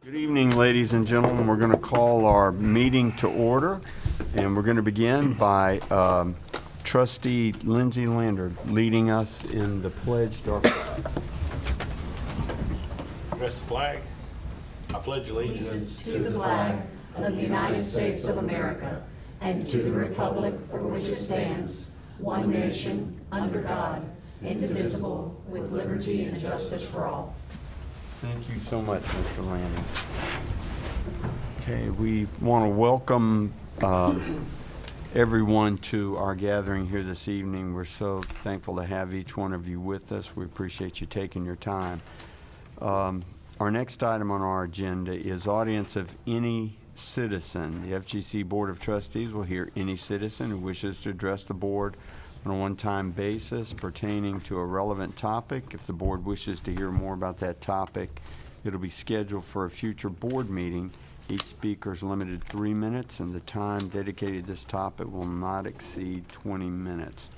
Good evening, ladies and gentlemen. We're going to call our meeting to order, and we're going to begin by Trustee Lindsay Lander leading us in the pledge to our flag. Press the flag. I pledge allegiance to the flag of the United States of America and to the republic for which it stands, one nation, under God, indivisible, with liberty and justice for all. Thank you so much, Mr. Lander. Okay, we want to welcome everyone to our gathering here this evening. We're so thankful to have each one of you with us. We appreciate you taking your time. Our next item on our agenda is audience of any citizen. The FGC Board of Trustees will hear any citizen who wishes to address the board on a one-time basis pertaining to a relevant topic. If the board wishes to hear more about that topic, it'll be scheduled for a future board meeting. Each speaker is limited to 3 minutes, and the time dedicated to this topic will not exceed 20 minutes.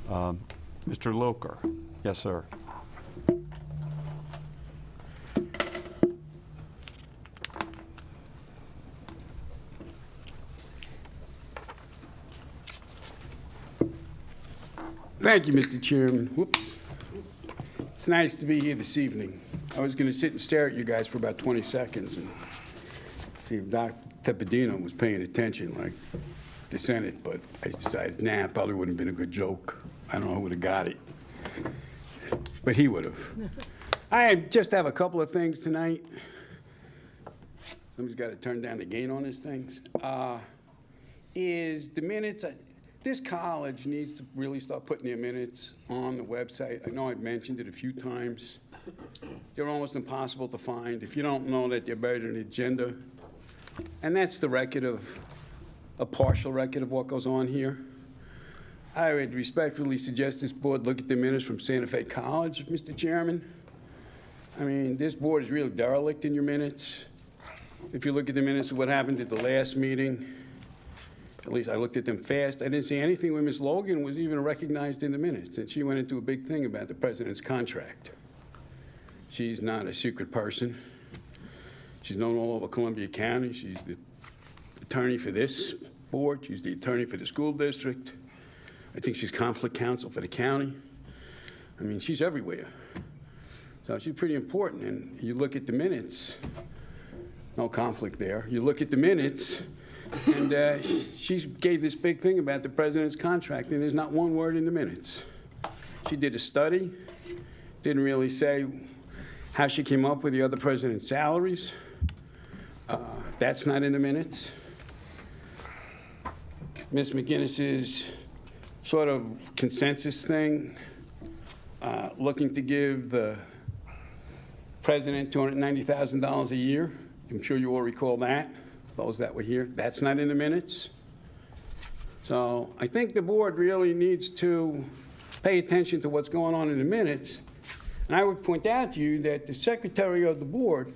Mr. Loker. Yes, sir. Thank you, Mr. Chairman. Whoops. It's nice to be here this evening. I was going to sit and stare at you guys for about 20 seconds and see if Dr. Tepedino was paying attention like the Senate, but I decided, nah, it probably wouldn't have been a good joke. I don't know who would have got it, but he would have. I just have a couple of things tonight. Somebody's got to turn down the gain on these things. Is the minutes... This college needs to really start putting their minutes on the website. I know I've mentioned it a few times. They're almost impossible to find. If you don't know that they're buried in the agenda, and that's the record of, a partial record of what goes on here. I would respectfully suggest this board look at the minutes from Santa Fe College, Mr. Chairman. I mean, this board is really derelict in your minutes. If you look at the minutes of what happened at the last meeting, at least I looked at them fast. I didn't see anything where Ms. Logan was even recognized in the minutes, and she went into a big thing about the president's contract. She's not a secret person. She's known all over Columbia County. She's the attorney for this board. She's the attorney for the school district. I think she's conflict counsel for the county. I mean, she's everywhere. So she's pretty important, and you look at the minutes, no conflict there. You look at the minutes, and she gave this big thing about the president's contract, and there's not one word in the minutes. She did a study, didn't really say how she came up with the other president's salaries. That's not in the minutes. Ms. McGinnis's sort of consensus thing, looking to give the president $290,000 a year. I'm sure you all recall that. Those that were here, that's not in the minutes. So I think the board really needs to pay attention to what's going on in the minutes. And I would point out to you that the secretary of the board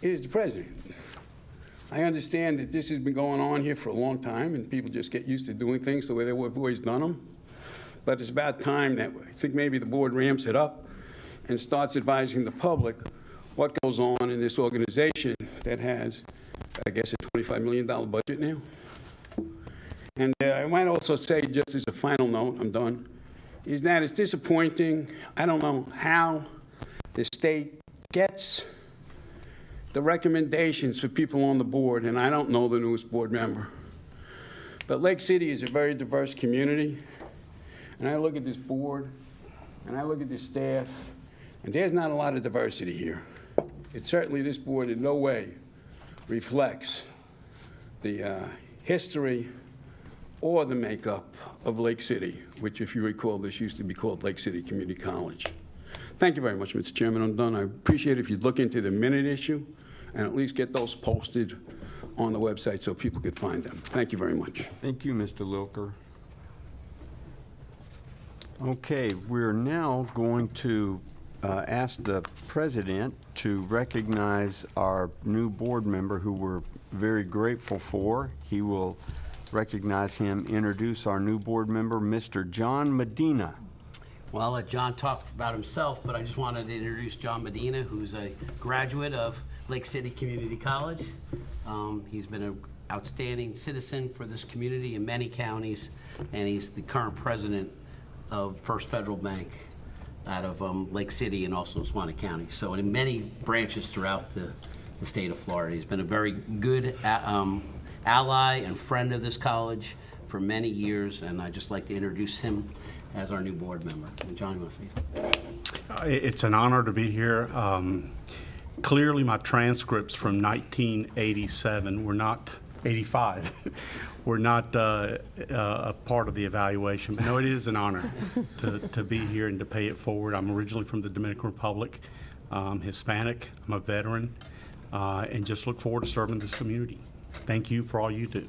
is the president. I understand that this has been going on here for a long time, and people just get used to doing things the way they've always done them. But it's about time that I think maybe the board ramps it up and starts advising the public what goes on in this organization that has, I guess, a $25 million budget now. And I might also say, just as a final note, I'm done, is that it's disappointing. I don't know how the state gets the recommendations for people on the board, and I don't know the newest board member. But Lake City is a very diverse community, and I look at this board, and I look at this staff, and there's not a lot of diversity here. It's certainly, this board in no way reflects the history or the makeup of Lake City, which, if you recall, this used to be called Lake City Community College. Thank you very much, Mr. Chairman. I'm done. I appreciate it if you'd look into the minute issue and at least get those posted on the website so people could find them. Thank you very much. Thank you, Mr. Lilker. Okay, we're now going to ask the president to recognize our new board member, who we're very grateful for. He will recognize him, introduce our new board member, Mr. John Medina. Well, I'll let John talk about himself, but I just wanted to introduce John Medina, who's a graduate of Lake City Community College. He's been an outstanding citizen for this community in many counties, and he's the current president of First Federal Bank out of Lake City and also Swanee County. So in many branches throughout the state of Florida. He's been a very good ally and friend of this college for many years, and I'd just like to introduce him as our new board member. And John, you want to say something? It's an honor to be here. Clearly, my transcripts from 1987 were not 85. Were not a part of the evaluation. But no, it is an honor to be here and to pay it forward. I'm originally from the Dominican Republic. I'm Hispanic. I'm a veteran, and just look forward to serving this community. Thank you for all you do.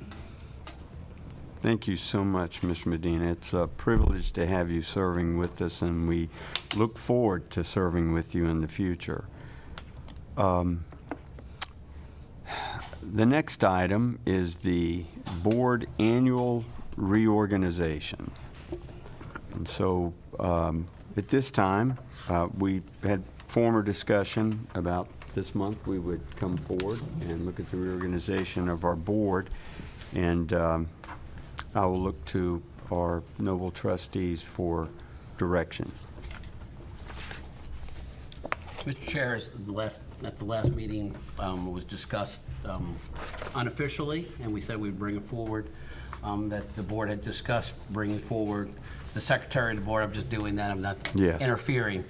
Thank you so much, Mr. Medina. It's a privilege to have you serving with us, and we look forward to serving with you in the future. The next item is the board annual reorganization. And so at this time, we had former discussion about this month we would come forward and look at the reorganization of our board. And I will look to our noble trustees for direction. Mr. Chair, at the last meeting, it was discussed unofficially, and we said we'd bring it forward, that the board had discussed bringing forward. It's the secretary of the board, I'm just doing that, I'm not interfering,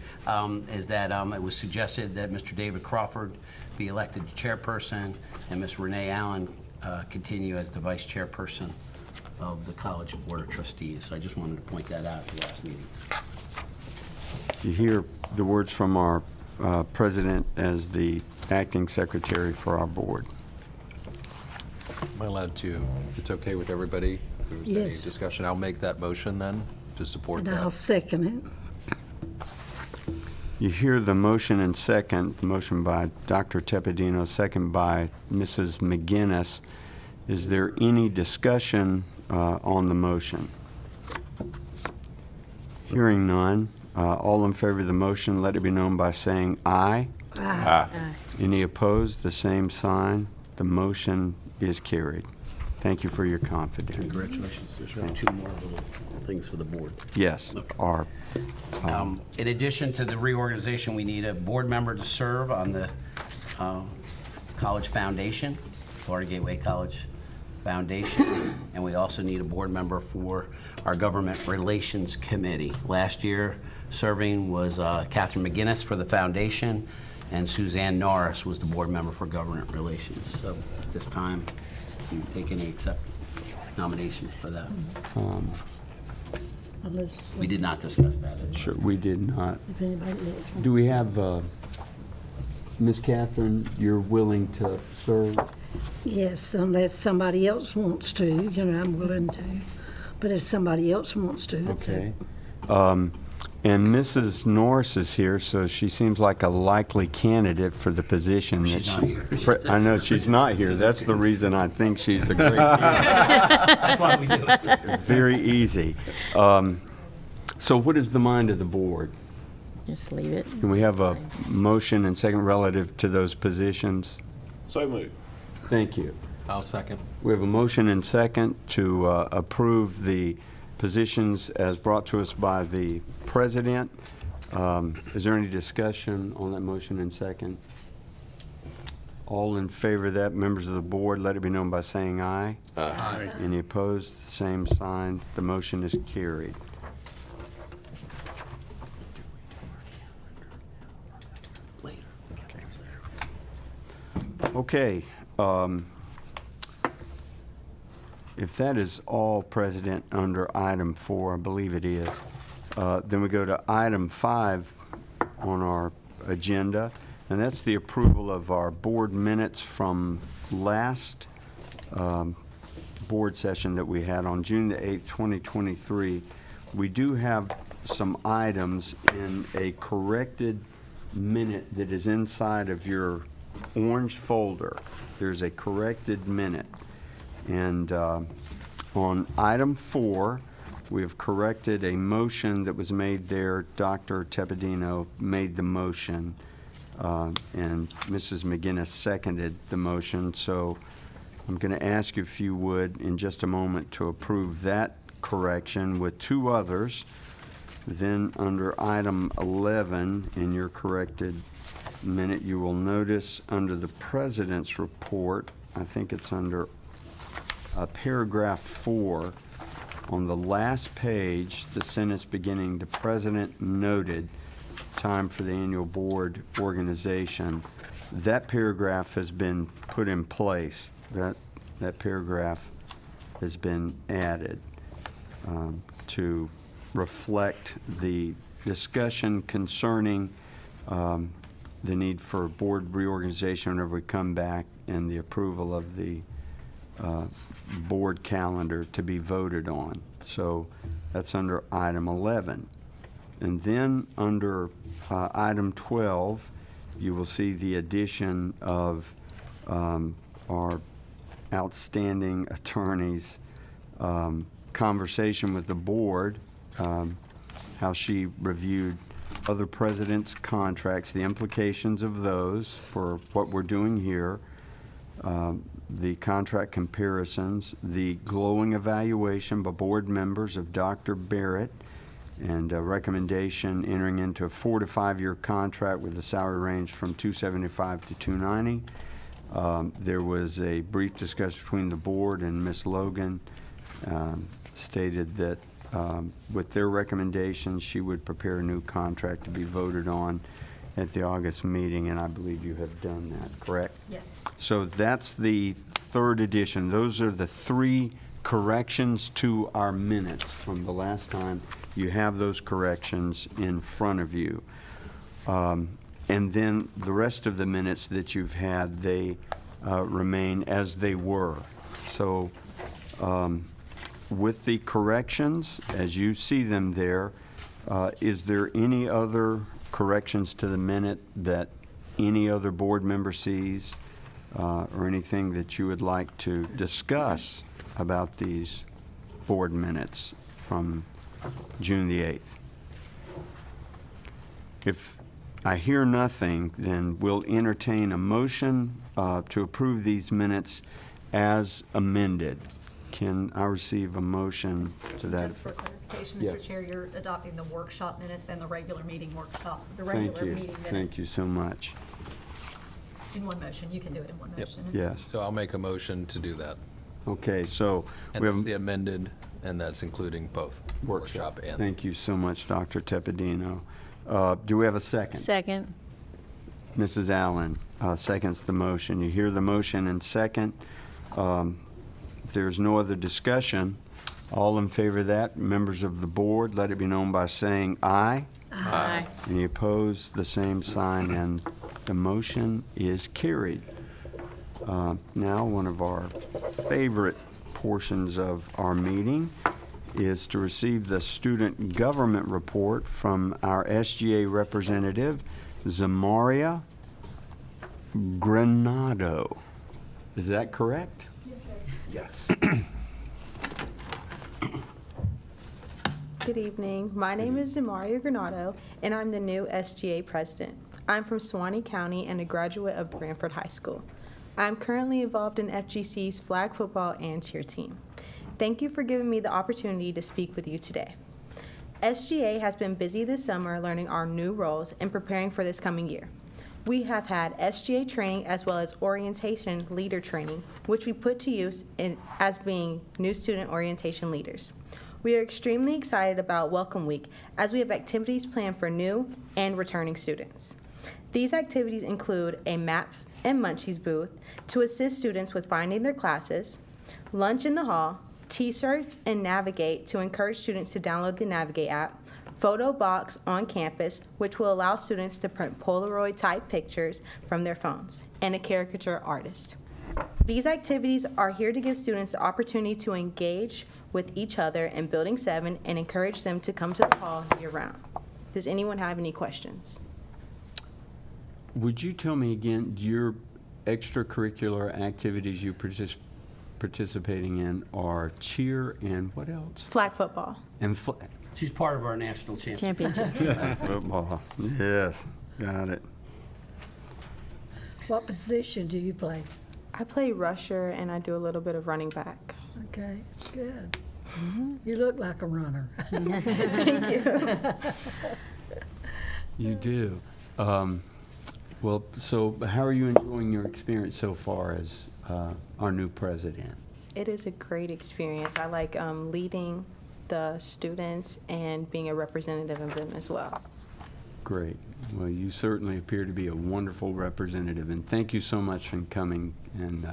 is that it was suggested that Mr. David Crawford be elected chairperson and Ms. Renee Allen continue as the vice chairperson of the College Board of Trustees. So I just wanted to point that out at the last meeting. You hear the words from our president as the acting secretary for our board. Am I allowed to, if it's okay with everybody, if there's any Yes. discussion, I'll make that motion then to support And I'll that. second it. You hear the motion and second, motion by Dr. Tepedino, second by Mrs. McGinnis. Is there any discussion on the motion? Hearing none, all in favor of the motion, let it be known by saying aye. Aye. Any opposed, the same sign. The motion is carried. Thank you for your confidence. Congratulations. There's two more little things for the board. Yes, our, In addition to the reorganization, we need a board member to serve on the College Foundation, Florida Gateway College Foundation, and we also need a board member for our Government Relations Committee. Last year, serving was Catherine McGinnis for the foundation, and Suzanne Norris was the board member for Government Relations. So at this time, you take any nominations for that. Unless, We did not discuss that. sure, we did not. if anybody else wants. Do we have, Ms. Catherine, you're willing to serve? Yes, unless somebody else wants to, you know, I'm willing to. But if somebody else wants to, it's Okay. And Mrs. Norris is here, so she seems like a likely candidate for the position. She's that not she- here. I know she's not here. That's the reason I think she's a great candidate. That's why we do it. Very easy. So what is the mind of the board? Just leave it. Can we have a motion and second relative to those positions? So moved. Thank you. I'll second. We have a motion and second to approve the positions as brought to us by the president. Is there any discussion on that motion and second? All in favor of that, members of the board, let it be known by saying aye. Aye. Any opposed, same sign. The motion is carried. Later. Okay. If that is all, President, under item 4, I believe it is, then we go to item 5 on our agenda, and that's the approval of our board minutes from last board session that we had on June the 8th, 2023. We do have some items in a corrected minute that is inside of your orange folder. There's a corrected minute. And on item 4, we have corrected a motion that was made there. Dr. Tepedino made the motion. and Mrs. McGinnis seconded the motion. So I'm going to ask you if you would, in just a moment, to approve that correction with two others. Then under item 11 in your corrected minute, you will notice under the President's report, I think it's under paragraph 4, on the last page, the sentence beginning, "The President noted time for the annual board organization." That paragraph has been put in place. That paragraph has been added to reflect the discussion concerning the need for board reorganization whenever we come back, and the approval of the board calendar to be voted on. So that's under item 11. And then under item 12, you will see the addition of our outstanding attorney's conversation with the board, how she reviewed other presidents' contracts, the implications of those for what we're doing here, the contract comparisons, the glowing evaluation by board members of Dr. Barrett, and a recommendation entering into a 4 to 5 year contract with a salary range from $275 to $290. There was a brief discussion between the board, and Ms. Logan stated that with their recommendations, she would prepare a new contract to be voted on at the August meeting, and I believe you have done that, correct? Yes. So that's the third edition. Those are the 3 corrections to our minutes from the last time. You have those corrections in front of you. And then the rest of the minutes that you've had, they remain as they were. So with the corrections, as you see them there, is there any other corrections to the minute that any other board member sees, or anything that you would like to discuss about these board minutes from June the 8th? If I hear nothing, then we'll entertain a motion to approve these minutes as amended. Can I receive a motion to that? Just for clarification, Yes. Mr. Chair, you're adopting the workshop minutes and the regular meeting workshop, the Thank regular you. meeting minutes. Thank you so much. In one motion, you can do it in one Yep. motion. Yes. So I'll make a motion to do that. Okay, so And we that's have the amended, and that's including both workshop and. Thank you so much, Dr. Tepedino. Do we have a second? Second. Mrs. Allen seconds the motion. You hear the motion and second. If there's no other discussion, all in favor of that, members of the board, let it be known by saying aye. Aye. Any opposed, the same sign, and the motion is carried. Now, one of our favorite portions of our meeting is to receive the student government report from our SGA representative, Zamaria Granado. Is that correct? Yes. Good evening. My name is Zamaria Granado, and I'm the new SGA president. I'm from Suwannee County and a graduate of Branford High School. I'm currently involved in FGC's flag football and cheer team. Thank you for giving me the opportunity to speak with you today. SGA has been busy this summer learning our new roles and preparing for this coming year. We have had SGA training as well as orientation leader training, which we put to use as being new student orientation leaders. We are extremely excited about Welcome Week as we have activities planned for new and returning students. These activities include a map and munchies booth to assist students with finding their classes, lunch in the hall, T-shirts and Navigate to encourage students to download the Navigate app, photo box on campus, which will allow students to print Polaroid-type pictures from their phones, and a caricature artist. These activities are here to give students the opportunity to engage with each other in Building 7 and encourage them to come to the hall year-round. Does anyone have any questions? Would you tell me again your extracurricular activities you participating in are cheer and what else? Flag football. And She's part of our national championship. Championship. football. Yes, got it. What position do you play? I play rusher and I do a little bit of running back. Okay, good. You look like a runner. You do. Well, so how are you enjoying your experience so far as our new president? It is a great experience. I like leading the students and being a representative of them as well. Great. Well, you certainly appear to be a wonderful representative, and thank you so much for coming and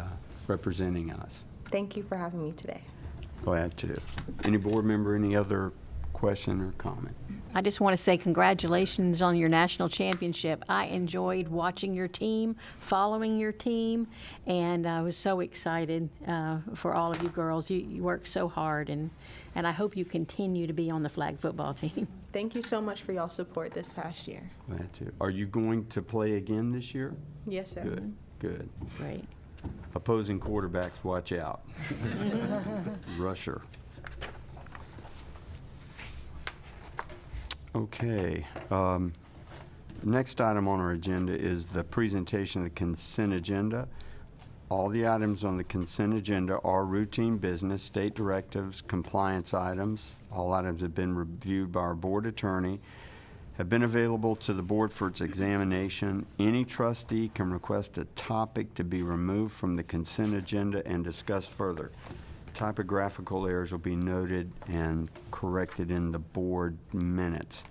representing us. Thank you for having me today. Glad to. Any board member, any other question or comment? I just want to say congratulations on your national championship. I enjoyed watching your team, following your team, and I was so excited for all of you girls. You worked so hard, and I hope you continue to be on the flag football team. Thank you so much for y'all support this past year. Glad to. Are you going to play again this year? Yes, sir. Good, good. Great. Opposing quarterbacks, watch out. Rusher. Okay. Next item on our agenda is the presentation of the consent agenda. All the items on the consent agenda are routine business, state directives, compliance items. All items have been reviewed by our board attorney, have been available to the board for its examination. Any trustee can request a topic to be removed from the consent agenda and discussed further. Typographical errors will be noted and corrected in the board minutes.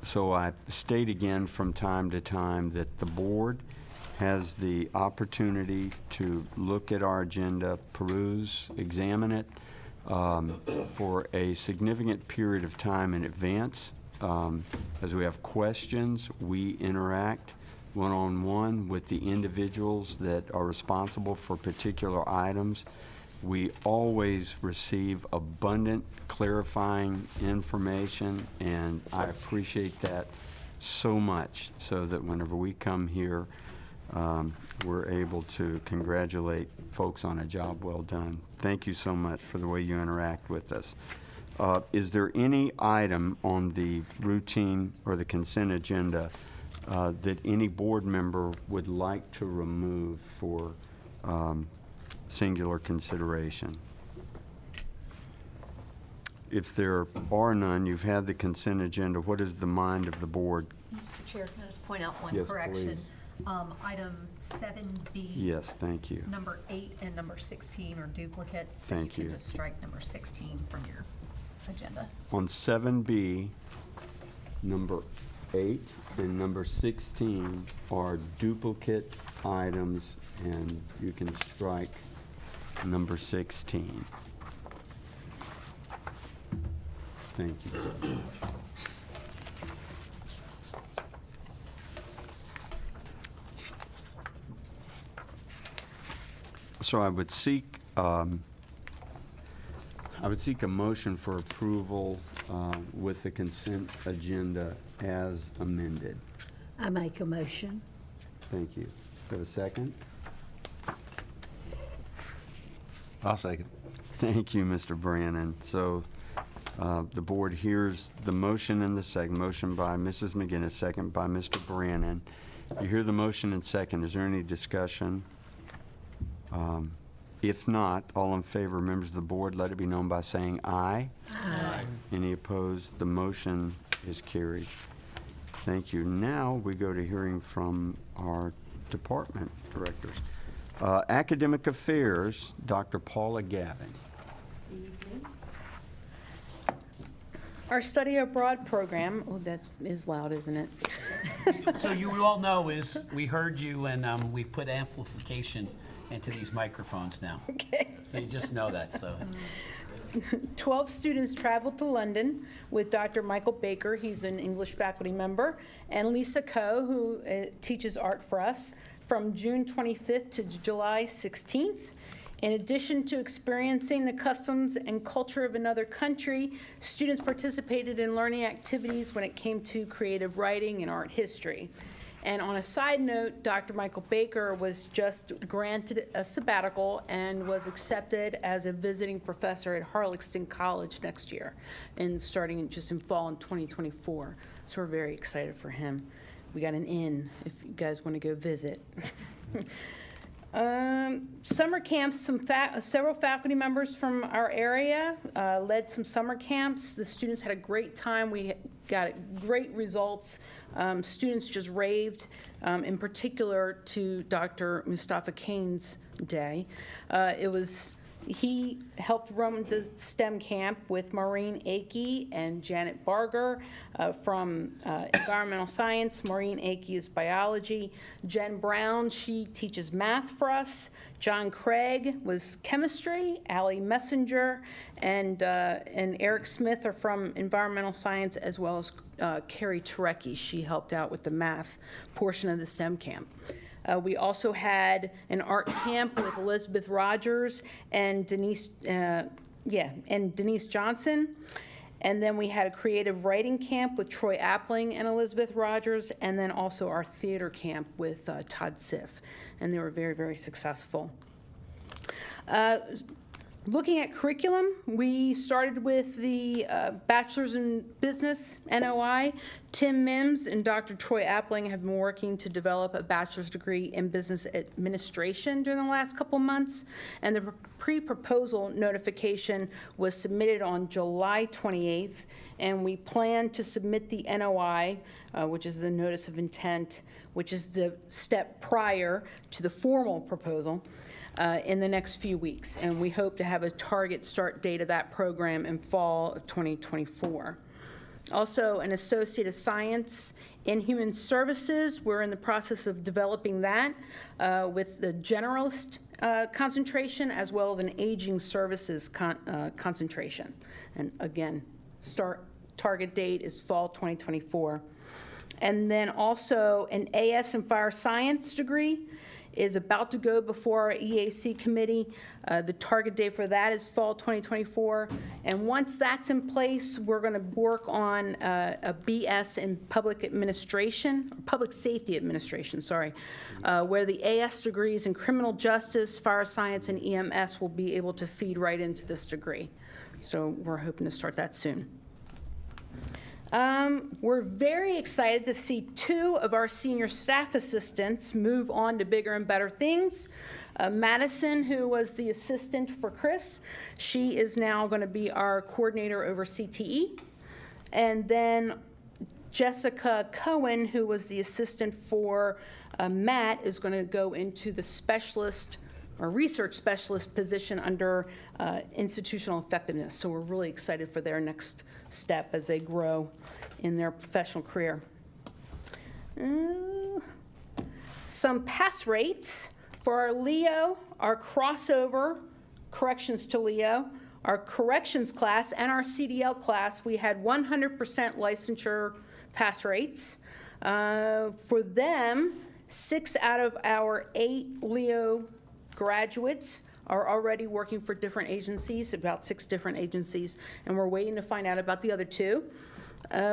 So I state again from time to time that the board has the opportunity to look at our agenda, peruse, examine it for a significant period of time in advance. As we have questions, we interact one-on-one with the individuals that are responsible for particular items. We always receive abundant clarifying information, and I appreciate that so much, so that whenever we come here, we're able to congratulate folks on a job well done. Thank you so much for the way you interact with us. Is there any item on the routine or the consent agenda that any board member would like to remove for singular consideration? If there are none, you've had the consent agenda. What is the mind of the board? Mr. Chair, can I just point out one Yes, correction? please. Item 7B. Yes, thank you. Number 8 and number 16 are duplicates. so Thank you. can just strike number 16 from your agenda. On 7B, number 8 and number 16 are duplicate items, and you can strike number 16. Thank you. So I would seek a motion for approval with the consent agenda as amended. I make a motion. Thank you. Do I have a second? I'll second. Thank you, Mr. Brannon. So the board hears the motion and the second. Motion by Mrs. McGinnis, second by Mr. Brannon. You hear the motion and second. Is there any discussion? If not, all in favor, members of the board, let it be known by saying aye. Aye. Any opposed? The motion is carried. Thank you. Now we go to hearing from our department directors. Academic Affairs, Dr. Paula Gavin. Our study abroad program, oh, that is loud, isn't it? So you all know is, we heard you, and we've put amplification into these microphones now. Okay. So you just know that, so. 12 students traveled to London with Dr. Michael Baker, he's an English faculty member, and Lisa Coe, who teaches art for us, from June 25th to July 16th. In addition to experiencing the customs and culture of another country, students participated in learning activities when it came to creative writing and art history. And on a side note, Dr. Michael Baker was just granted a sabbatical and was accepted as a visiting professor at Harlaxton College next year, and starting just in fall in 2024. So we're very excited for him. We got an inn if you guys want to go visit. Summer camps, several faculty members from our area led some summer camps. The students had a great time. We got great results. Students just raved, in particular to Dr. Mustafa Kane's day. He helped run the STEM camp with Maureen Akey and Janet Barger from environmental science. Maureen Akey is biology. Jen Brown, she teaches math for us. John Craig was chemistry. Allie Messenger and Eric Smith are from environmental science, as well as Carrie Turecki. She helped out with the math portion of the STEM camp. We also had an art camp with Elizabeth Rogers and Denise Johnson. And then we had a creative writing camp with Troy Appling and Elizabeth Rogers, and then also our theater camp with Todd Siff. And they were very, very successful. Looking at curriculum, we started with the Bachelor's in Business, NOI. Tim Mims and Dr. Troy Appling have been working to develop a bachelor's degree in business administration during the last couple months, and the pre-proposal notification was submitted on July 28th, and we plan to submit the NOI, which is the notice of intent, which is the step prior to the formal proposal, in the next few weeks, and we hope to have a target start date of that program in fall of 2024. Also, an Associate of Science in Human Services. We're in the process of developing that with the generalist concentration as well as an aging services concentration. And again, target date is fall 2024. And then also an AS in Fire Science degree is about to go before our EAC committee. The target date for that is fall 2024. And once that's in place, we're going to work on a BS in public administration, public safety administration, where the AS degrees in criminal justice, fire science, and EMS will be able to feed right into this degree. So we're hoping to start that soon. We're very excited to see 2 of our senior staff assistants move on to bigger and better things. Madison, who was the assistant for Chris, she is now going to be our coordinator over CTE. And then Jessica Cohen, who was the assistant for Matt, is going to go into the specialist or research specialist position under institutional effectiveness. So we're really excited for their next step as they grow in their professional career. Some pass rates for our Leo, our crossover corrections to Leo, our corrections class, and our CDL class. We had 100% licensure pass rates. For them, 6 out of our 8 Leo graduates are already working for different agencies, about 6 different agencies, and we're waiting to find out about the other 2.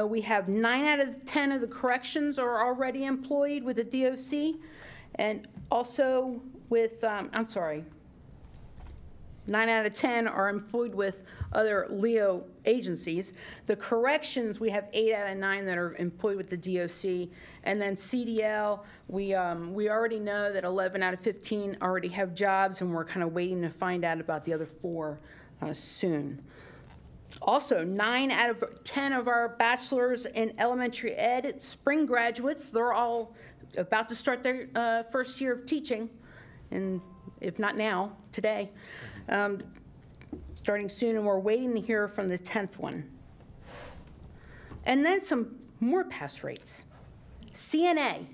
We have 9 out of 10 of the corrections are already employed with the DOC, and also with, 9 out of 10 are employed with other Leo agencies. The corrections, we have 8 out of 9 that are employed with the DOC. And then CDL, we already know that 11 out of 15 already have jobs, and we're kind of waiting to find out about the other 4 soon. Also, 9 out of 10 of our bachelors in elementary ed spring graduates, they're all about to start their first year of teaching, and if not now, today. Starting soon, and we're waiting to hear from the 10th one. And then some more pass rates. CNA,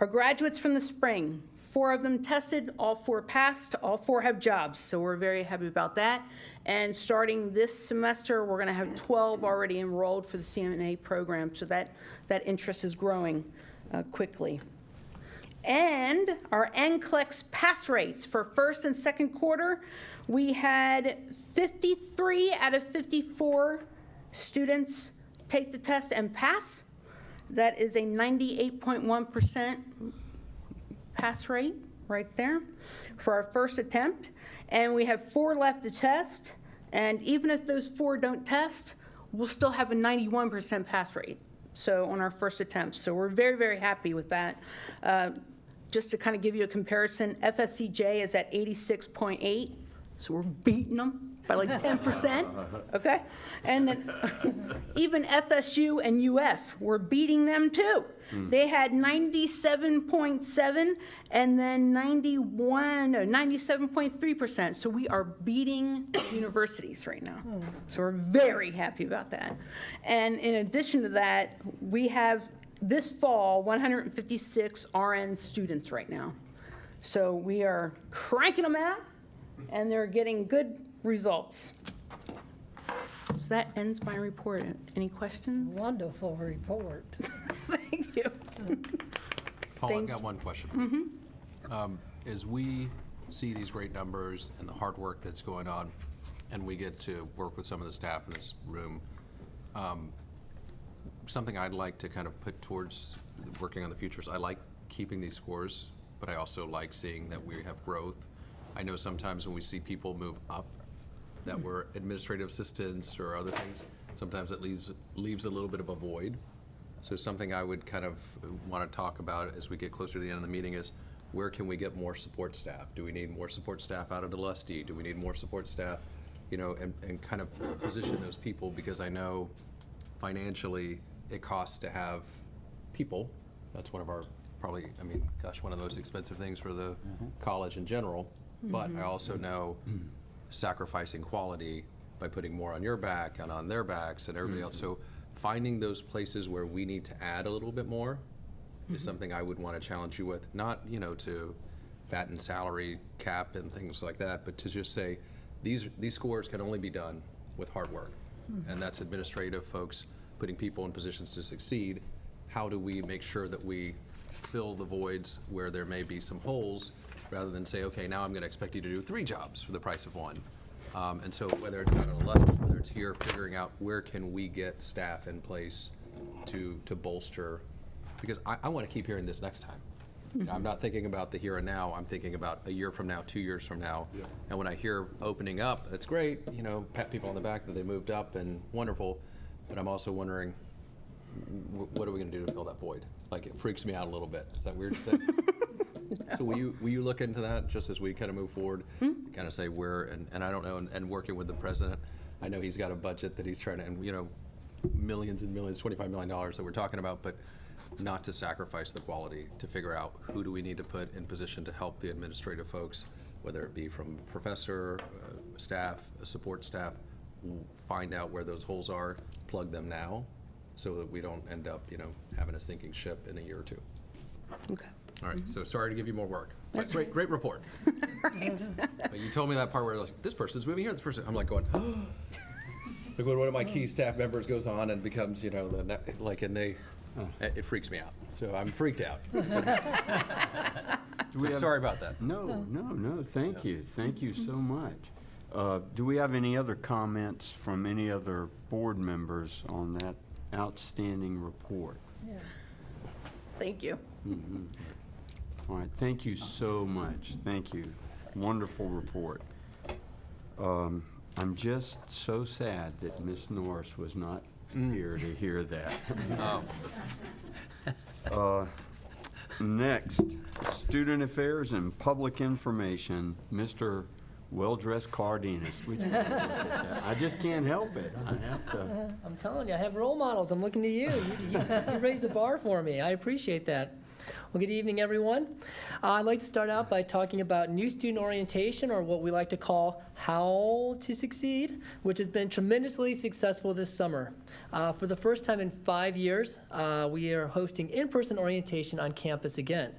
our graduates from the spring, 4 of them tested, all 4 passed, all 4 have jobs, so we're very happy about that. And starting this semester, we're gonna have 12 already enrolled for the CNA program, so that interest is growing quickly. And our NCLEX pass rates for first and second quarter, we had 53 out of 54 students take the test and pass. That is a 98.1% pass rate right there for our first attempt. And we have 4 left to test. And even if those 4 don't test, we'll still have a 91% pass rate. so on our first attempt. So we're very, very happy with that. Just to kind of give you a comparison, FSCJ is at 86.8, so we're beating them by like 10%, okay? And then even FSU and UF, we're beating them too. They had 97.7 and then 97.3%. So we are beating universities right now. So we're very happy about that. And in addition to that, we have this fall 156 RN students right now. So we are cranking them out and they're getting good results. So that ends my report. Any questions? Wonderful report. Thank you. Paul, Thank I've got one question. As we see these great numbers and the hard work that's going on, and we get to work with some of the staff in this room, something I'd like to kind of put towards working on the future is I like keeping these scores, but I also like seeing that we have growth. I know sometimes when we see people move up that were administrative assistants or other things, sometimes it leaves a little bit of a void. So something I would kind of want to talk about as we get closer to the end of the meeting is where can we get more support staff? Do we need more support staff out of Delusty? Do we need more support staff, you know, and kind of position those people, because I know financially it costs to have people. That's one of our probably, I mean, gosh, one of the most expensive things for the college in general. But I also know sacrificing quality by putting more on your back and on their backs and everybody else. So finding those places where we need to add a little bit more is something I would want to challenge you with. Not, you know, to fatten salary cap and things like that, but to just say these scores can only be done with hard work. And that's administrative folks putting people in positions to succeed. How do we make sure that we fill the voids where there may be some holes, rather than say, okay, now I'm going to expect you to do 3 jobs for the price of 1. And so whether it's out on the left, whether it's here, figuring out where can we get staff in place to bolster, because I want to keep hearing this next time. You know, I'm not thinking about the here and now, I'm thinking about a year from now, 2 years from now. And when I hear opening up, that's great, you know, pat people on the back that they moved up and wonderful, but I'm also wondering, what are we going to do to fill that void? Like, it freaks me out a little bit. Is that weird to say? So will you look into that just as we kind of move forward, kind of say where, and I don't know, and working with the president, I know he's got a budget that he's trying to, and you know, millions and millions, $25 million that we're talking about, but not to sacrifice the quality, to figure out who do we need to put in position to help the administrative folks, whether it be from professor, staff, support staff, find out where those holes are, plug them now, so that we don't end up, you know, having a sinking ship in a year or two. Okay. All right, so sorry to give you more work. But great report. Right. But you told me that part where like, this person's moving here, this person, I'm like going, oh. Like when one of my key staff members goes on and becomes, you know, and they, it freaks me out. So I'm freaked out. Sorry about that. No, thank you. Thank you so much. Do we have any other comments from any other board members on that outstanding report? Yeah. Thank you. All right, thank you so much. Thank you. Wonderful report. I'm just so sad that Ms. Norris was not here to hear that. Next, Student Affairs and Public Information, Mr. Well-Dressed Cardenas. Would you look at that? I just can't help it. I have to. I'm telling you, I have role models. I'm looking to you. You raised the bar for me. I appreciate that. Well, good evening, everyone. I'd like to start out by talking about new student orientation, or what we like to call How to Succeed, which has been tremendously successful this summer. For the first time in 5 years, we are hosting in-person orientation on campus again.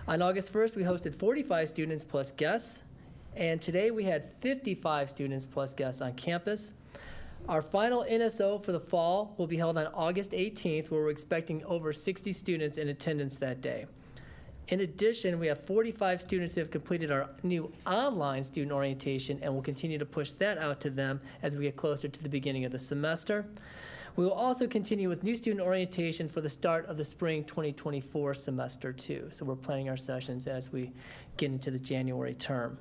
On August 1st, we hosted 45 students plus guests, and today we had 55 students plus guests on campus. Our final NSO for the fall will be held on August 18th, where we're expecting over 60 students in attendance that day. In addition, we have 45 students who have completed our new online student orientation, and we'll continue to push that out to them as we get closer to the beginning of the semester. We will also continue with new student orientation for the start of the spring 2024 semester too. So we're planning our sessions as we get into the January term.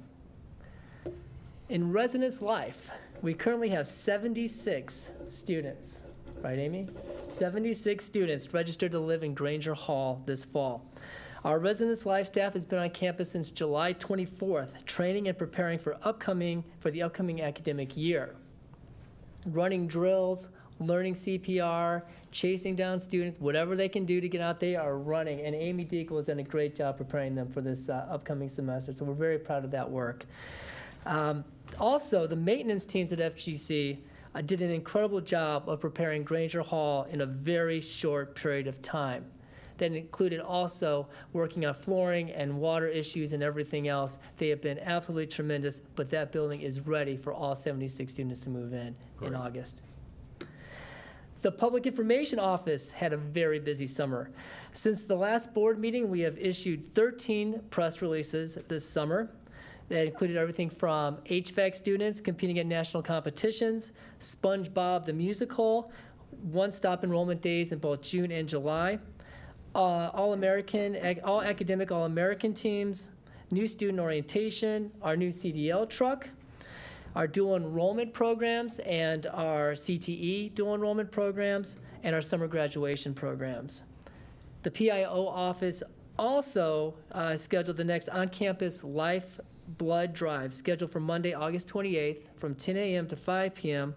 In residence life, we currently have 76 students. Right, Amy? 76 students registered to live in Granger Hall this fall. Our residence life staff has been on campus since July 24th, training and preparing for the upcoming academic year. Running drills, learning CPR, chasing down students, whatever they can do to get out, they are running. And Amy Deacle has done a great job preparing them for this upcoming semester, so we're very proud of that work. Also, the maintenance teams at FGC did an incredible job of preparing Granger Hall in a very short period of time. That included also working on flooring and water issues and everything else. They have been absolutely tremendous, but that building is ready for all 76 students to move in August. The Public Information Office had a very busy summer. Since the last board meeting, we have issued 13 press releases this summer. That included everything from HVAC students competing at national competitions, SpongeBob the Musical, one-stop enrollment days in both June and July, all academic All-American teams, new student orientation, our new CDL truck, our dual enrollment programs and our CTE dual enrollment programs, and our summer graduation programs. The PIO office also scheduled the next on-campus Life Blood Drive, scheduled for Monday, August 28th from 10 a.m. to 5 p.m.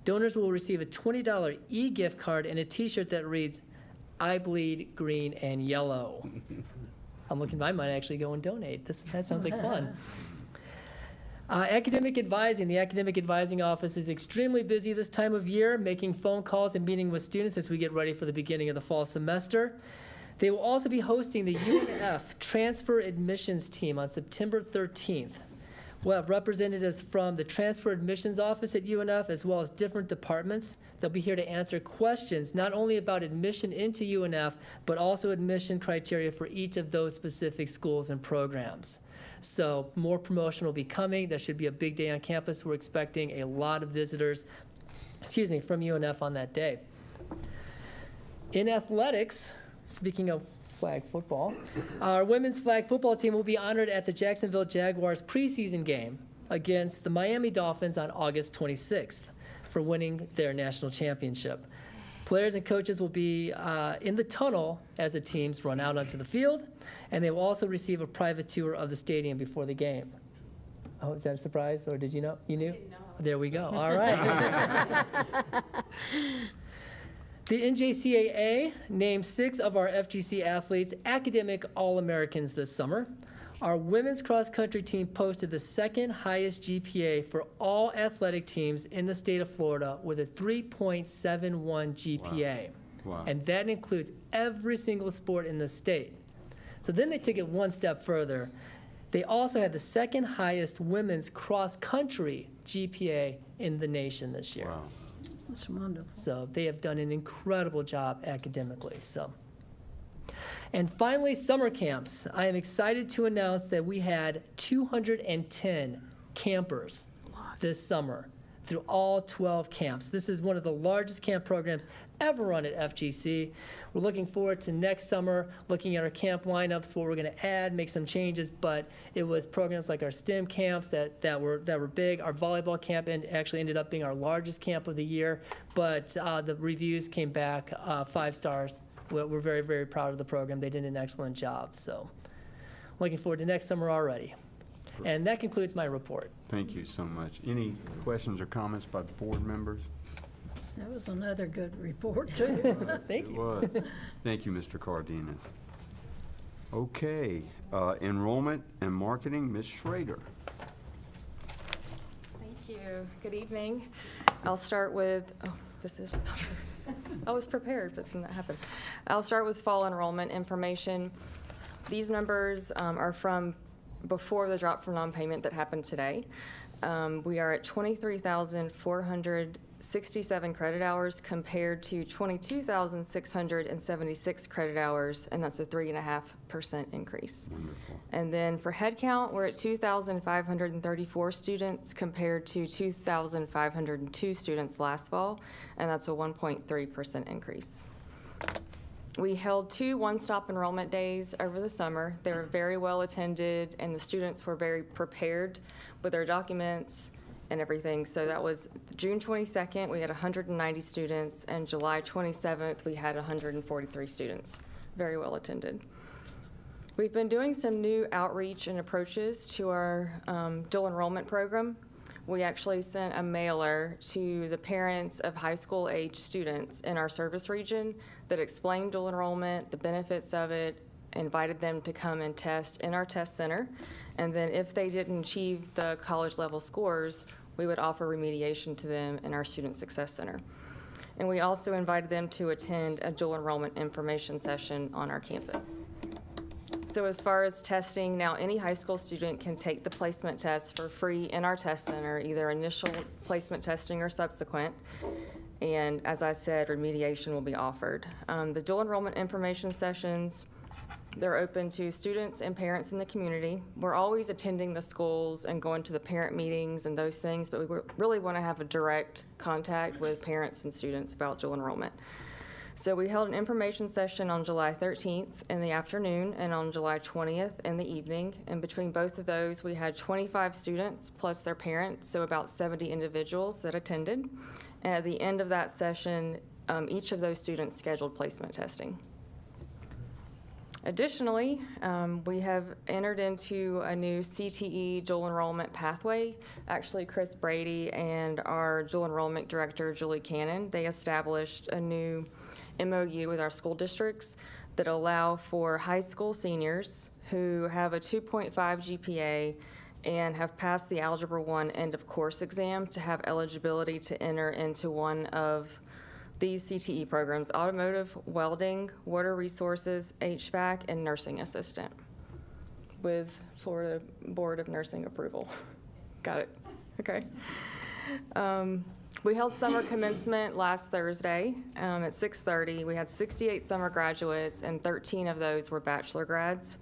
Donors will receive a $20 e-gift card and a t-shirt that reads, "I bleed green and yellow." I'm looking, I might actually go and donate. That sounds like fun. Academic advising. The Academic Advising Office is extremely busy this time of year, making phone calls and meeting with students as we get ready for the beginning of the fall semester. They will also be hosting the UNF Transfer Admissions Team on September 13th. We'll have representatives from the Transfer Admissions Office at UNF as well as different departments. They'll be here to answer questions not only about admission into UNF, but also admission criteria for each of those specific schools and programs. So more promotion will be coming. That should be a big day on campus. We're expecting a lot of visitors, from UNF on that day. In athletics, speaking of flag football, our women's flag football team will be honored at the Jacksonville Jaguars preseason game against the Miami Dolphins on August 26th for winning their national championship. Players and coaches will be in the tunnel as the teams run out onto the field, and they will also receive a private tour of the stadium before the game. Oh, is that a surprise, or did you know? You knew? I didn't know. There we go. All right. The NJCAA named 6 of our FGC athletes academic All-Americans this summer. Our women's cross-country team posted the second highest GPA for all athletic teams in the state of Florida with a 3.71 GPA. Wow. And that includes every single sport in the state. So then they took it one step further. They also had the second highest women's cross-country GPA in the nation this year. Wow. That's wonderful. So they have done an incredible job academically. And finally, summer camps. I am excited to announce that we had 210 campers this summer through all 12 camps. This is one of the largest camp programs ever run at FGC. We're looking forward to next summer, looking at our camp lineups, what we're going to add, make some changes, but it was programs like our STEM camps that were big. Our volleyball camp actually ended up being our largest camp of the year, but the reviews came back 5 stars. We're very, very proud of the program. They did an excellent job, so looking forward to next summer already. And that concludes my report. Thank you so much. Any questions or comments by the board members? That was another good report, too. Thank It you. was. Thank you, Mr. Cardenas. Okay, enrollment and marketing, Ms. Schrader. Thank you. Good evening. I'll start with, this is, I was prepared, but then that happened. I'll start with fall enrollment information. These numbers are from before the drop for non-payment that happened today. We are at 23,467 credit hours compared to 22,676 credit hours, and that's a 3.5% increase. Wonderful. And then for headcount, we're at 2,534 students compared to 2,502 students last fall, and that's a 1.3% increase. We held 2 one-stop enrollment days over the summer. They were very well attended, and the students were very prepared with their documents and everything. So that was June 22nd, we had 190 students, and July 27th, we had 143 students. Very well attended. We've been doing some new outreach and approaches to our dual enrollment program. We actually sent a mailer to the parents of high school age students in our service region that explained dual enrollment, the benefits of it, invited them to come and test in our test center. And then if they didn't achieve the college level scores, we would offer remediation to them in our Student Success Center. And we also invited them to attend a dual enrollment information session on our campus. So as far as testing, now any high school student can take the placement test for free in our test center, either initial placement testing or subsequent. And as I said, remediation will be offered. The dual enrollment information sessions, they're open to students and parents in the community. We're always attending the schools and going to the parent meetings and those things, but we really want to have a direct contact with parents and students about dual enrollment. So we held an information session on July 13th in the afternoon and on July 20th in the evening. And between both of those, we had 25 students plus their parents, so about 70 individuals that attended. And at the end of that session, each of those students scheduled placement testing. Additionally, we have entered into a new CTE dual enrollment pathway. Actually, Chris Brady and our dual enrollment director, Julie Cannon, they established a new MOU with our school districts that allow for high school seniors who have a 2.5 GPA and have passed the Algebra 1 end of course exam to have eligibility to enter into one of these CTE programs: automotive, welding, water resources, HVAC, and nursing assistant with Florida Board of Nursing approval. Got it. Okay. We held summer commencement last Thursday at 6:30. We had 68 summer graduates, and 13 of those were bachelor grads.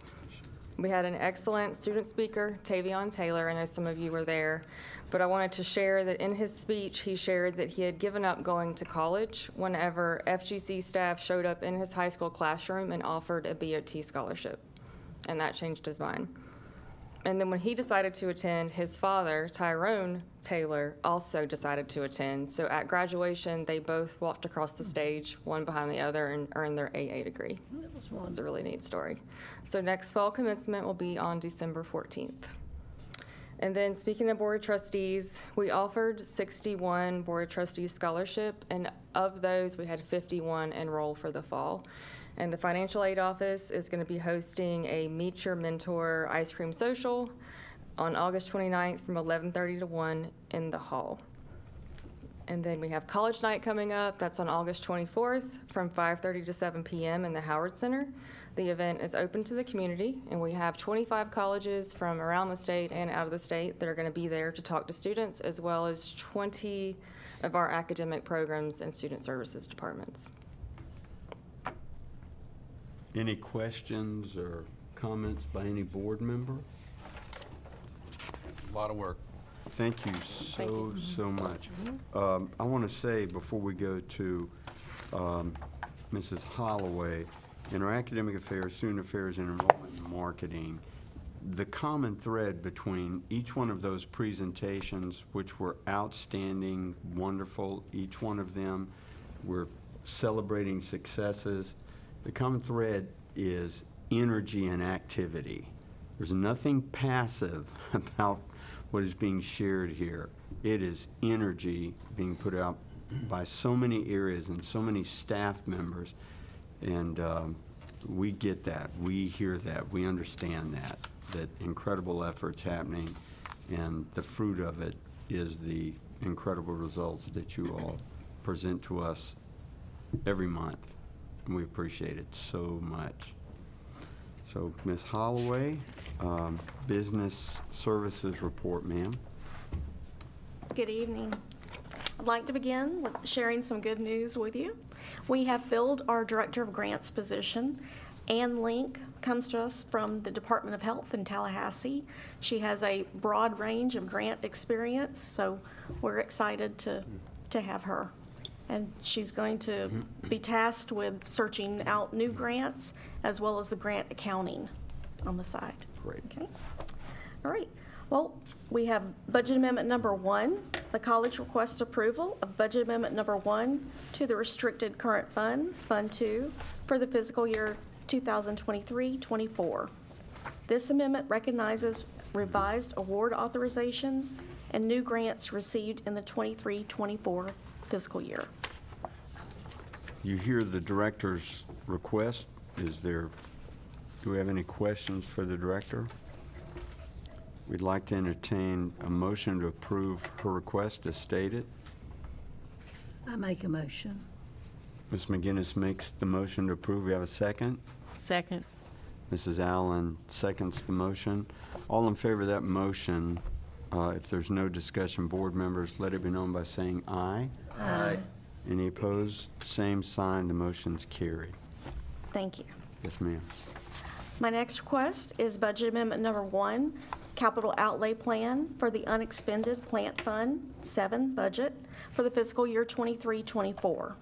We had an excellent student speaker, Tavion Taylor. I know some of you were there, but I wanted to share that in his speech, he shared that he had given up going to college whenever FGC staff showed up in his high school classroom and offered a BOT scholarship, and that changed his mind. And then when he decided to attend, his father, Tyrone Taylor, also decided to attend. So at graduation, they both walked across the stage, one behind the other, and earned their AA degree. It's a really neat story. So next fall commencement will be on December 14th. And then speaking of Board of Trustees, we offered 61 Board of Trustees scholarship, and of those, we had 51 enroll for the fall. And the financial aid office is going to be hosting a Meet Your Mentor ice cream social on August 29th from 11:30 to 1 in the hall. And then we have college night coming up. That's on August 24th from 5:30 to 7 p.m. in the Howard Center. The event is open to the community, and we have 25 colleges from around the state and out of the state that are going to be there to talk to students, as well as 20 of our academic programs and student services departments. Any questions or comments by any board member? A lot of work. Thank you so much. I want to say before we go to Mrs. Holloway, in our academic affairs, student affairs, and enrollment and marketing, the common thread between each one of those presentations, which were outstanding, wonderful, each one of them, we're celebrating successes. The common thread is energy and activity. There's nothing passive about what is being shared here. It is energy being put out by so many areas and so many staff members, and we get that, we hear that, we understand that incredible effort's happening, and the fruit of it is the incredible results that you all present to us every month. And we appreciate it so much. So, Ms. Holloway, Business Services Report, ma'am. Good evening. I'd like to begin with sharing some good news with you. We have filled our Director of Grants position. Ann Link comes to us from the Department of Health in Tallahassee. She has a broad range of grant experience, so we're excited to have her. And she's going to be tasked with searching out new grants as well as the grant accounting on the side. Great. Okay. All right. Well, we have budget amendment number 1. The college requests approval of budget amendment number 1 to the restricted current fund, Fund 2, for the fiscal year 2023-24. This amendment recognizes revised award authorizations and new grants received in the 23-24 fiscal year. You hear the director's request. Do we have any questions for the director? We'd like to entertain a motion to approve her request as stated. I make a motion. Ms. McGinnis makes the motion to approve. We have a second. Second. Mrs. Allen seconds the motion. All in favor of that motion, if there's no discussion, board members, let it be known by saying aye. Aye. Any opposed? Same sign. The motion's carried. Thank you. Yes, ma'am. My next request is budget amendment number 1, capital outlay plan for the unexpended plant fund 7 budget for the fiscal year 23-24.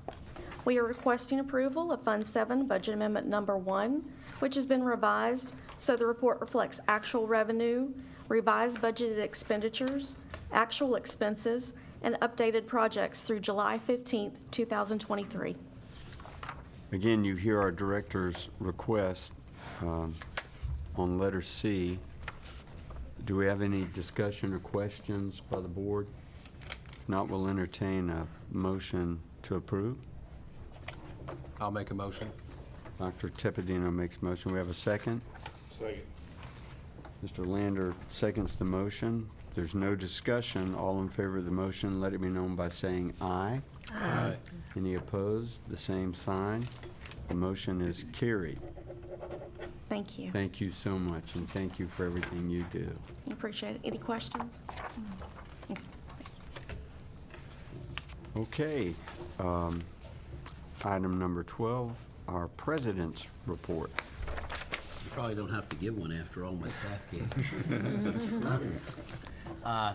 We are requesting approval of Fund 7 budget amendment number 1, which has been revised so the report reflects actual revenue, revised budgeted expenditures, actual expenses, and updated projects through July 15th, 2023. Again, you hear our director's request on letter C. Do we have any discussion or questions by the board? If not, we'll entertain a motion to approve. I'll make a motion. Dr. Tepedino makes a motion. We have a second. Second. Mr. Lander seconds the motion. If there's no discussion, all in favor of the motion, let it be known by saying aye. Aye. Any opposed? The same sign. The motion is carried. Thank you. Thank you so much, and thank you for everything you do. I appreciate it. Any questions? Okay. Item number 12, our president's report. You probably don't have to give one after all my staff gave.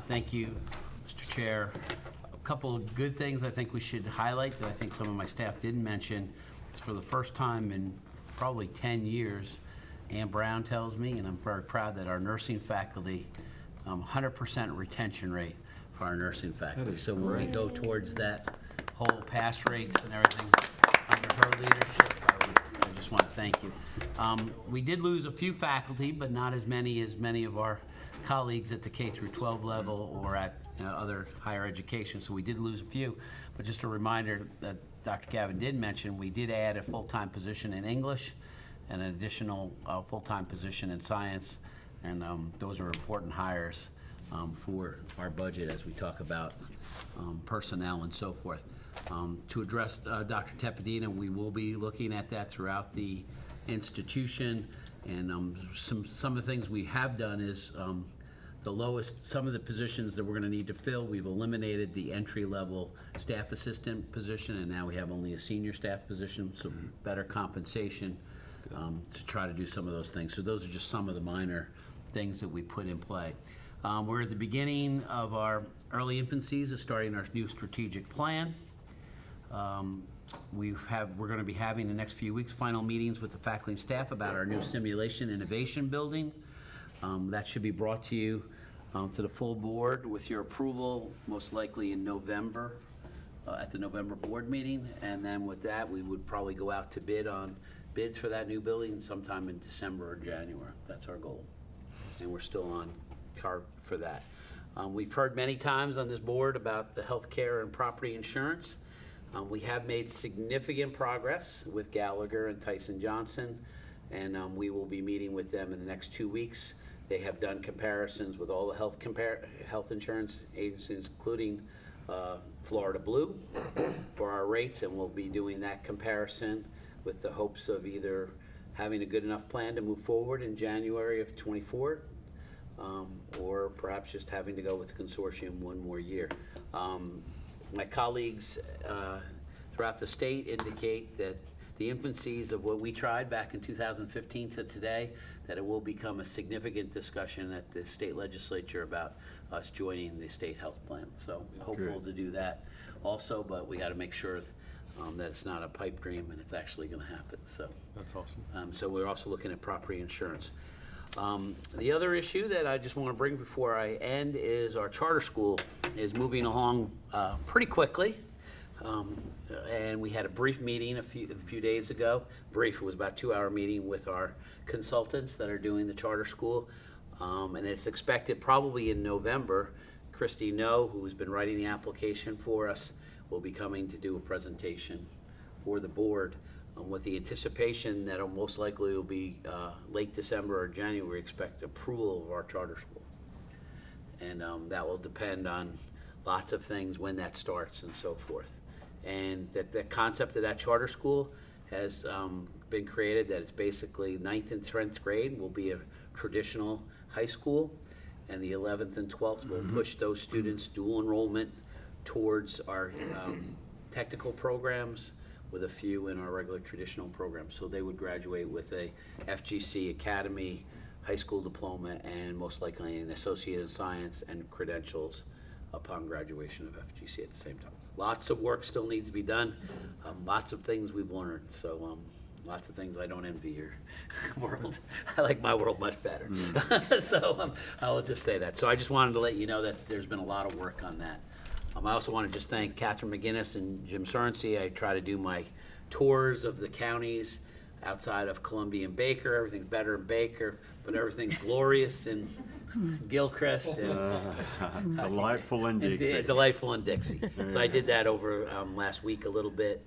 Thank you, Mr. Chair. A couple of good things I think we should highlight that I think some of my staff didn't mention. It's for the first time in probably 10 years, Ann Brown tells me, and I'm very proud that our nursing faculty, 100% retention rate for our nursing faculty. So when we go towards that whole pass rates and everything under her leadership, I just want to thank you. We did lose a few faculty, but not as many of our colleagues at the K through 12 level or at other higher education. So we did lose a few, but just a reminder that Dr. Gavin did mention, we did add a full-time position in English and an additional full-time position in science, and those are important hires for our budget as we talk about personnel and so forth. To address Dr. Tepedino, we will be looking at that throughout the institution, and some of the things we have done is some of the positions that we're going to need to fill, we've eliminated the entry-level staff assistant position, and now we have only a senior staff position, so better compensation to try to do some of those things. So those are just some of the minor things that we put in play. We're at the beginning of our early infancies of starting our new strategic plan. We're going to be having in the next few weeks final meetings with the faculty and staff about our new simulation innovation building. That should be brought to you to the full board with your approval, most likely in November, at the November board meeting. And then with that, we would probably go out to bids for that new building sometime in December or January. That's our goal. And we're still on card for that. We've heard many times on this board about the healthcare and property insurance. We have made significant progress with Gallagher and Tyson Johnson, and we will be meeting with them in the next 2 weeks. They have done comparisons with all the health insurance agencies, including Florida Blue, for our rates, and we'll be doing that comparison with the hopes of either having a good enough plan to move forward in January of '24, or perhaps just having to go with the consortium one more year. My colleagues throughout the state indicate that the infancies of what we tried back in 2015 to today, that it will become a significant discussion at the state legislature about us joining the state health plan. So hopeful to do that also, but we got to make sure that it's not a pipe dream and it's actually going to happen. So that's awesome. So we're also looking at property insurance. The other issue that I just want to bring before I end is our charter school is moving along pretty quickly. And we had a brief meeting a few days ago. Brief, it was about a 2-hour meeting with our consultants that are doing the charter school. And it's expected probably in November. Christy No, who's been writing the application for us, will be coming to do a presentation for the board with the anticipation that it'll most likely will be late December or January. We expect approval of our charter school. And that will depend on lots of things, when that starts and so forth. And that the concept of that charter school has been created, that it's basically 9th and 10th grade will be a traditional high school, and the 11th and 12th will push those students dual enrollment towards our technical programs, with a few in our regular traditional programs. So they would graduate with a FGC Academy high school diploma and most likely an associate in science and credentials upon graduation of FGC at the same time. Lots of work still needs to be done. Lots of things we've learned. So lots of things I don't envy your world. I like my world much better. So I will just say that. So I just wanted to let you know that there's been a lot of work on that. I also want to just thank Catherine McGinnis and Jim Sorency. I try to do my tours of the counties outside of Columbia and Baker. Everything's better in Baker, but everything's glorious in Gilchrist. And Delightful in Dixie. Delightful in Dixie. So I did that over last week a little bit.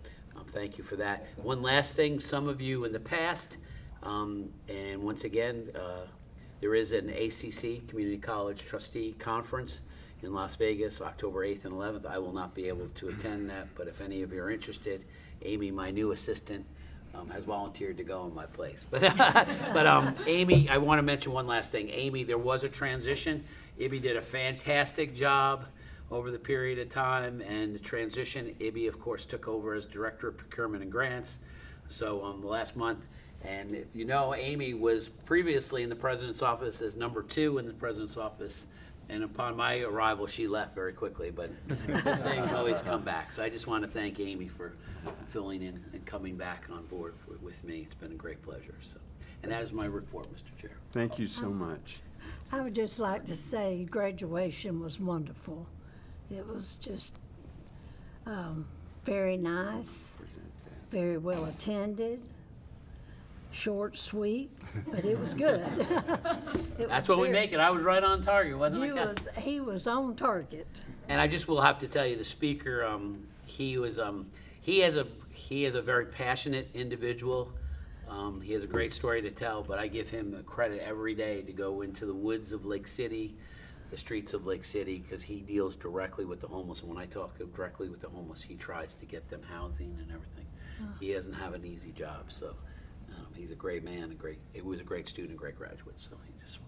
Thank you for that. One last thing, some of you in the past, and once again, there is an ACC, Community College Trustee Conference in Las Vegas, October 8th and 11th. I will not be able to attend that, but if any of you are interested, Amy, my new assistant, has volunteered to go in my place. But Amy, I want to mention one last thing. Amy, there was a transition. Ibby did a fantastic job over the period of time, and the transition, Ibby, of course, took over as Director of Procurement and Grants. So last month, and if you know, Amy was previously in the President's office as number 2 in the President's office. And upon my arrival, she left very quickly, but good things always come back. So I just want to thank Amy for filling in and coming back on board with me. It's been a great pleasure. So, and that is my report, Mr. Chair. Thank you so much. I would just like to say graduation was wonderful. It was just very nice, very well attended, short, sweet, but it was good. That's what we make it. I was right on target, wasn't I? He was on target. And I just will have to tell you, the speaker, he has a very passionate individual. He has a great story to tell, but I give him credit every day to go into the woods of Lake City, the streets of Lake City, because he deals directly with the homeless. And when I talk directly with the homeless, he tries to get them housing and everything. He doesn't have an easy job, so he's a great man, he was a great student, a great graduate. So he just.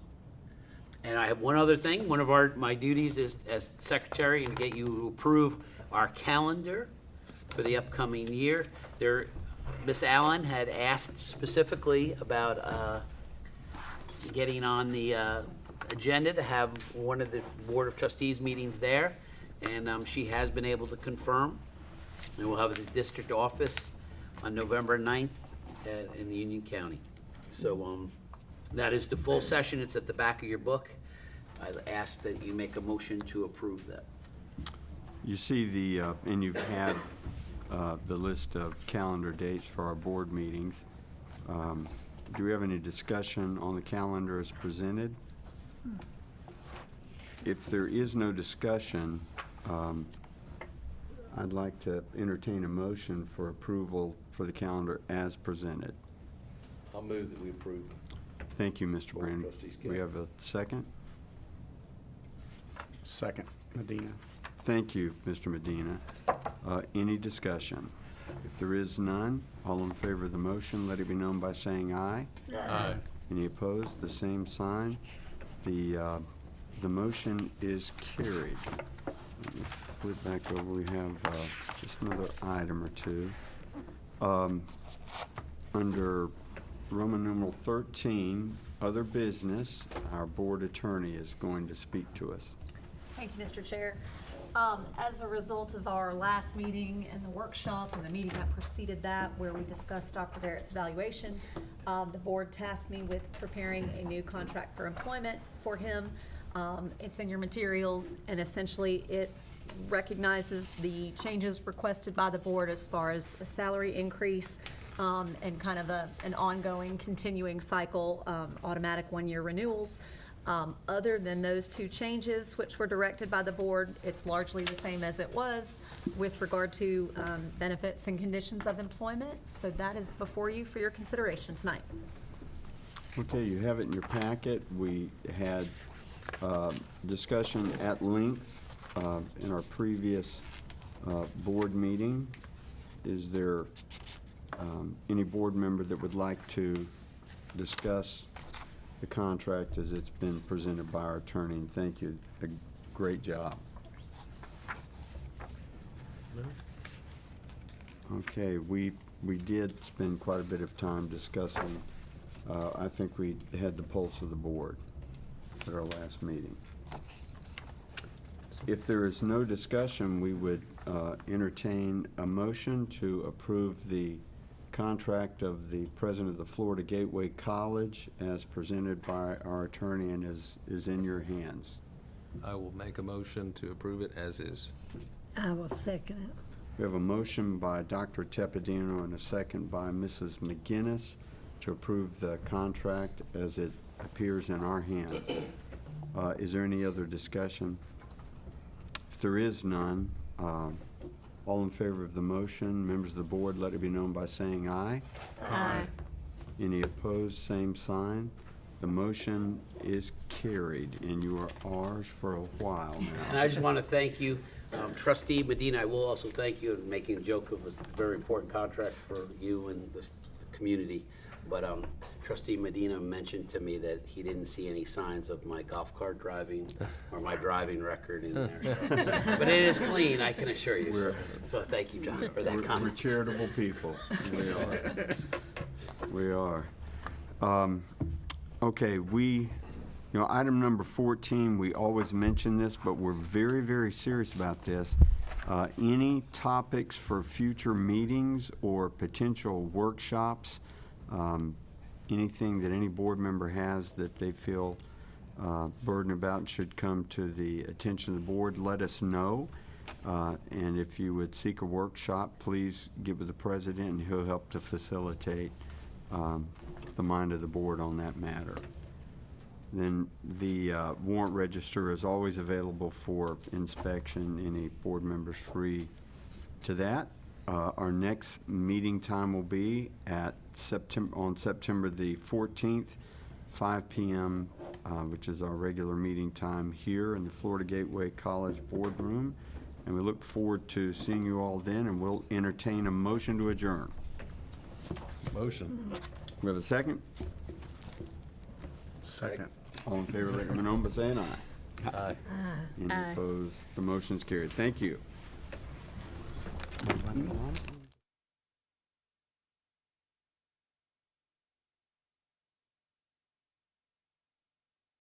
And I have one other thing. One of my duties is as secretary and get you to approve our calendar for the upcoming year. Miss Allen had asked specifically about getting on the agenda to have one of the Board of Trustees meetings there, and she has been able to confirm. And we'll have the district office on November 9th in the Union County. So that is the full session. It's at the back of your book. I ask that you make a motion to approve that. You see and you've had the list of calendar dates for our board meetings. Do we have any discussion on the calendar as presented? If there is no discussion, I'd like to entertain a motion for approval for the calendar as presented. I'll move that we approve. Thank you, Mr. Board of Brand. Trustees We have a second? Second, Medina. Thank you, Mr. Medina. Any discussion? If there is none, all in favor of the motion, let it be known by saying aye. Aye. Any opposed? The same sign. The motion is carried. Let me flip back over. We have just another item or two. Under Roman numeral 13, other business, our board attorney is going to speak to us. Thank you, Mr. Chair. As a result of our last meeting and the workshop and the meeting that preceded that, where we discussed Dr. Barrett's evaluation, the board tasked me with preparing a new contract for employment for him. It's in your materials, and essentially it recognizes the changes requested by the board as far as a salary increase, and kind of an ongoing, continuing cycle, automatic one-year renewals. Other than those two changes, which were directed by the board, it's largely the same as it was with regard to benefits and conditions of employment. So that is before you for your consideration tonight. Okay, you have it in your packet. We had discussion at length in our previous board meeting. Is there any board member that would like to discuss the contract as it's been presented by our attorney? And thank you. A great job. Okay, we did spend quite a bit of time discussing. I think we had the pulse of the board at our last meeting. If there is no discussion, we would entertain a motion to approve the contract of the president of the Florida Gateway College as presented by our attorney and is in your hands. I will make a motion to approve it as is. I will second it. We have a motion by Dr. Tepedino and a second by Mrs. McGinnis to approve the contract as it appears in our hands. Is there any other discussion? If there is none, all in favor of the motion, members of the board, let it be known by saying aye. Aye. Any opposed, same sign. The motion is carried, and you are ours for a while And now. I just want to thank you, Trustee Medina. I will also thank you in making a joke of a very important contract for you and the community. But Trustee Medina mentioned to me that he didn't see any signs of my golf cart driving or my driving record in there. So. But it is clean, I can assure you. So thank you, John, for that We're comment. charitable people. We are. We are. Okay, item number 14, we always mention this, but we're very, very serious about this. Any topics for future meetings or potential workshops, anything that any board member has that they feel burdened about should come to the attention of the board, let us know. And if you would seek a workshop, please get with the president and he'll help to facilitate the mind of the board on that matter. Then the warrant register is always available for inspection. Any board members free to that. Our next meeting time will be at on September the 14th, 5 p.m., which is our regular meeting time here in the Florida Gateway College boardroom. And we look forward to seeing you all then, and we'll entertain a motion to adjourn. Motion. We have a second? Second. All in favor, let it be known by saying aye. Aye. Any Aye. opposed? The motion's carried. Thank you.